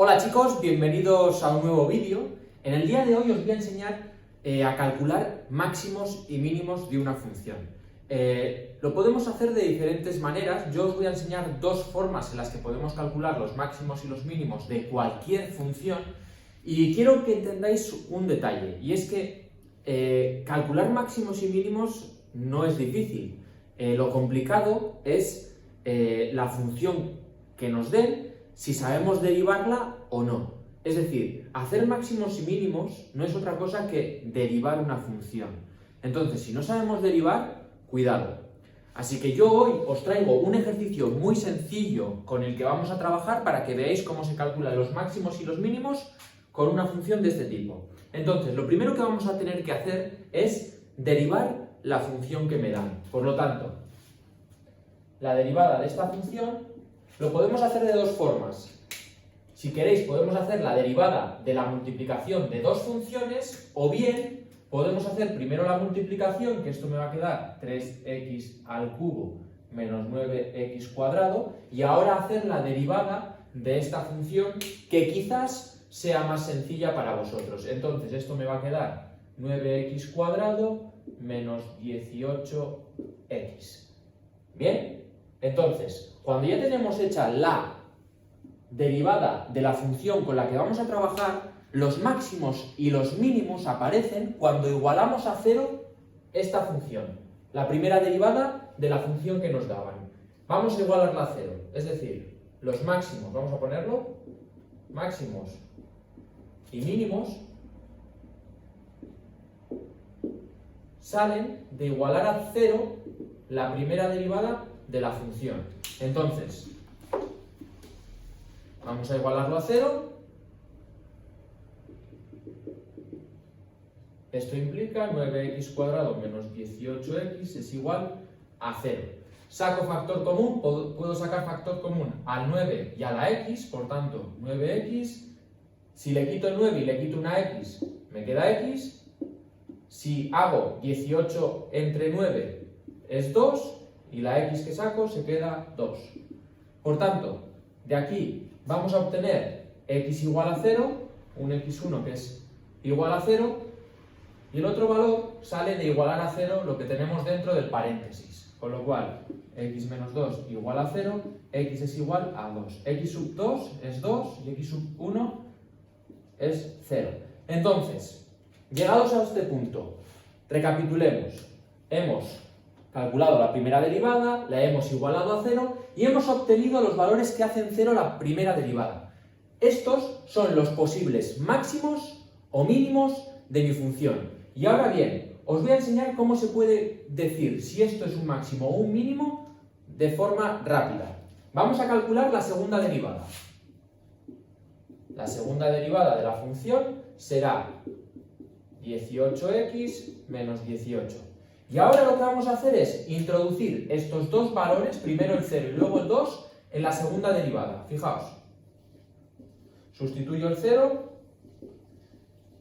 Hola chicos, bienvenidos a un nuevo vídeo. En el día de hoy os voy a enseñar a calcular máximos y mínimos de una función. Lo podemos hacer de diferentes maneras. Yo os voy a enseñar dos formas en las que podemos calcular los máximos y los mínimos de cualquier función. Y quiero que entendáis un detalle, y es que calcular máximos y mínimos no es difícil. Lo complicado es la función que nos den, si sabemos derivarla o no. Es decir, hacer máximos y mínimos no es otra cosa que derivar una función. Entonces, si no sabemos derivar, cuidado. Así que yo hoy os traigo un ejercicio muy sencillo con el que vamos a trabajar para que veáis cómo se calculan los máximos y los mínimos con una función de este tipo. Entonces, lo primero que vamos a tener que hacer es derivar la función que me dan. Por lo tanto, la derivada de esta función lo podemos hacer de dos formas. Si queréis, podemos hacer la derivada de la multiplicación de dos funciones, o bien podemos hacer primero la multiplicación, que esto me va a quedar 3x al cubo menos 9x cuadrado, y ahora hacer la derivada de esta función, que quizás sea más sencilla para vosotros. Entonces, esto me va a quedar 9x cuadrado menos 18x. ¿Bien? Entonces, cuando ya tenemos hecha la derivada de la función con la que vamos a trabajar, los máximos y los mínimos aparecen cuando igualamos a cero esta función, la primera derivada de la función que nos daban. Vamos a igualarla a cero, es decir, los máximos, vamos a ponerlo, máximos y mínimos salen de igualar a cero la primera derivada de la función. Entonces, vamos a igualarlo a cero. Esto implica 9x cuadrado menos 18x es igual a 0. Saco factor común, puedo sacar factor común al 9 y a la x, por tanto, 9x. Si le quito el 9 y le quito una x, me queda x. Si hago 18 entre 9 es 2, y la x que saco se queda 2. Por tanto, de aquí vamos a obtener x igual a 0, un x1 que es igual a 0, y el otro valor sale de igualar a 0 lo que tenemos dentro del paréntesis. Con lo cual, x menos 2 igual a 0, x es igual a 2. x sub 2 es 2 y x sub 1 es 0. Entonces, llegados a este punto, recapitulemos. Hemos calculado la primera derivada, la hemos igualado a 0 y hemos obtenido los valores que hacen 0 la primera derivada. Estos son los posibles máximos o mínimos de mi función. Y ahora bien, os voy a enseñar cómo se puede decir si esto es un máximo o un mínimo de forma rápida. Vamos a calcular la segunda derivada. La segunda derivada de la función será 18x menos 18. Y ahora lo que vamos a hacer es introducir estos dos valores, primero el 0 y luego el 2, en la segunda derivada. Fijaos, sustituyo el 0,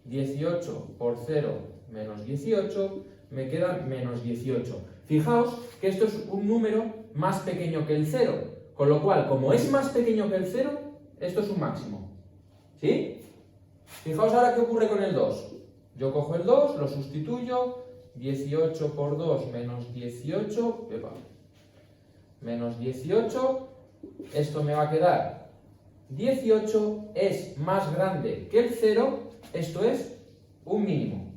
18 por 0 menos 18, me queda menos 18. Fijaos que esto es un número más pequeño que el 0, con lo cual, como es más pequeño que el 0, esto es un máximo. ¿Sí? Fijaos ahora qué ocurre con el 2. Yo cojo el 2, lo sustituyo, 18 por 2 menos 18, menos 18, esto me va a quedar 18, es más grande que el 0, esto es un mínimo.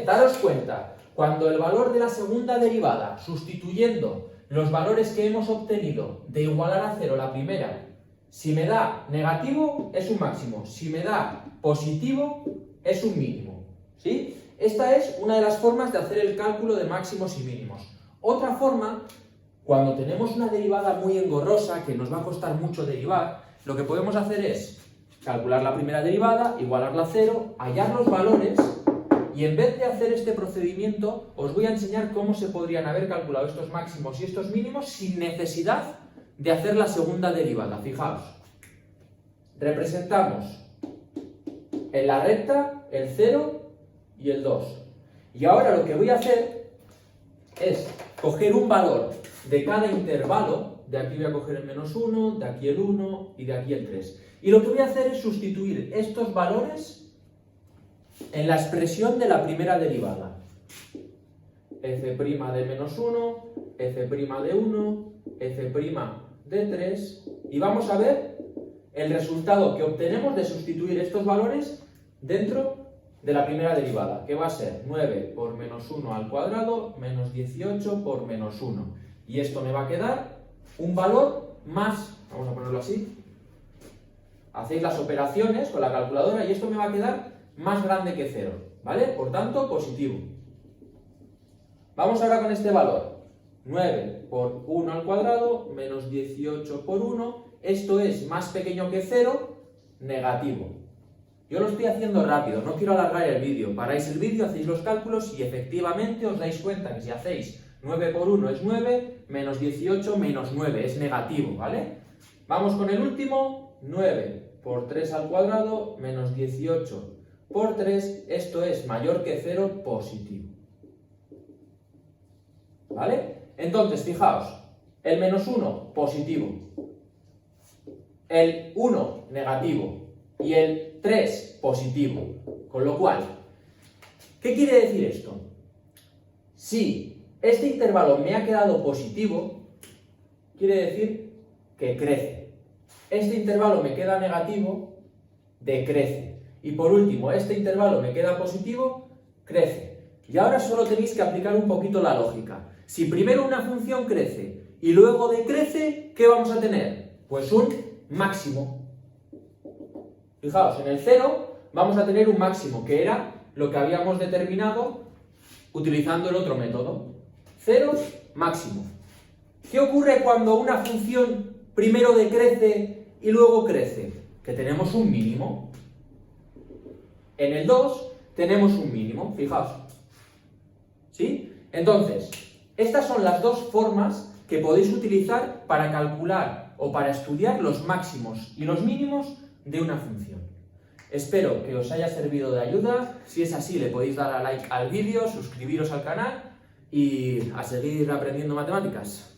Daros cuenta, cuando el valor de la segunda derivada, sustituyendo los valores que hemos obtenido de igualar a 0 la primera, si me da negativo es un máximo, si me da positivo es un mínimo. ¿Sí? Esta es una de las formas de hacer el cálculo de máximos y mínimos. Otra forma, cuando tenemos una derivada muy engorrosa que nos va a costar mucho derivar, lo que podemos hacer es calcular la primera derivada, igualarla a 0, hallar los valores, y en vez de hacer este procedimiento, os voy a enseñar cómo se podrían haber calculado estos máximos y estos mínimos sin necesidad de hacer la segunda derivada. Fijaos, representamos en la recta el 0 y el 2. Y ahora lo que voy a hacer es coger un valor de cada intervalo. De aquí voy a coger el menos 1, de aquí el 1 y de aquí el 3. Y lo que voy a hacer es sustituir estos valores en la expresión de la primera derivada. F' de menos 1, F' de 1, F' de 3. Y vamos a ver el resultado que obtenemos de sustituir estos valores dentro de la primera derivada, que va a ser 9 por menos 1 al cuadrado menos 18 por menos 1. Y esto me va a quedar un valor más, vamos a ponerlo así, hacéis las operaciones con la calculadora y esto me va a quedar más grande que 0, ¿vale? Por tanto, positivo. Vamos ahora con este valor, 9 por 1 al cuadrado menos 18 por 1, esto es más pequeño que 0, negativo. Yo lo estoy haciendo rápido, no quiero alargar el vídeo. Paráis el vídeo, hacéis los cálculos y efectivamente os dais cuenta que si hacéis 9 por 1 es 9, menos 18 menos 9, es negativo, ¿vale? Vamos con el último, 9 por 3 al cuadrado menos 18 por 3, esto es mayor que 0, positivo. ¿Vale? Entonces, fijaos, el menos 1, positivo, el 1, negativo, y el 3, positivo. Con lo cual, ¿qué quiere decir esto? Si este intervalo me ha quedado positivo, quiere decir que crece. Este intervalo me queda negativo, decrece. Y por último, este intervalo me queda positivo, crece. Y ahora solo tenéis que aplicar un poquito la lógica. Si primero una función crece y luego decrece, ¿qué vamos a tener? Pues un máximo. Fijaos, en el 0 vamos a tener un máximo, que era lo que habíamos determinado utilizando el otro método. 0, máximo. ¿Qué ocurre cuando una función primero decrece y luego crece? Que tenemos un mínimo. En el 2 tenemos un mínimo, fijaos. ¿Sí? Entonces, estas son las dos formas que podéis utilizar para calcular o para estudiar los máximos y los mínimos de una función. Espero que os haya servido de ayuda. Si es así, le podéis dar a like al vídeo, suscribiros al canal y a seguir aprendiendo matemáticas.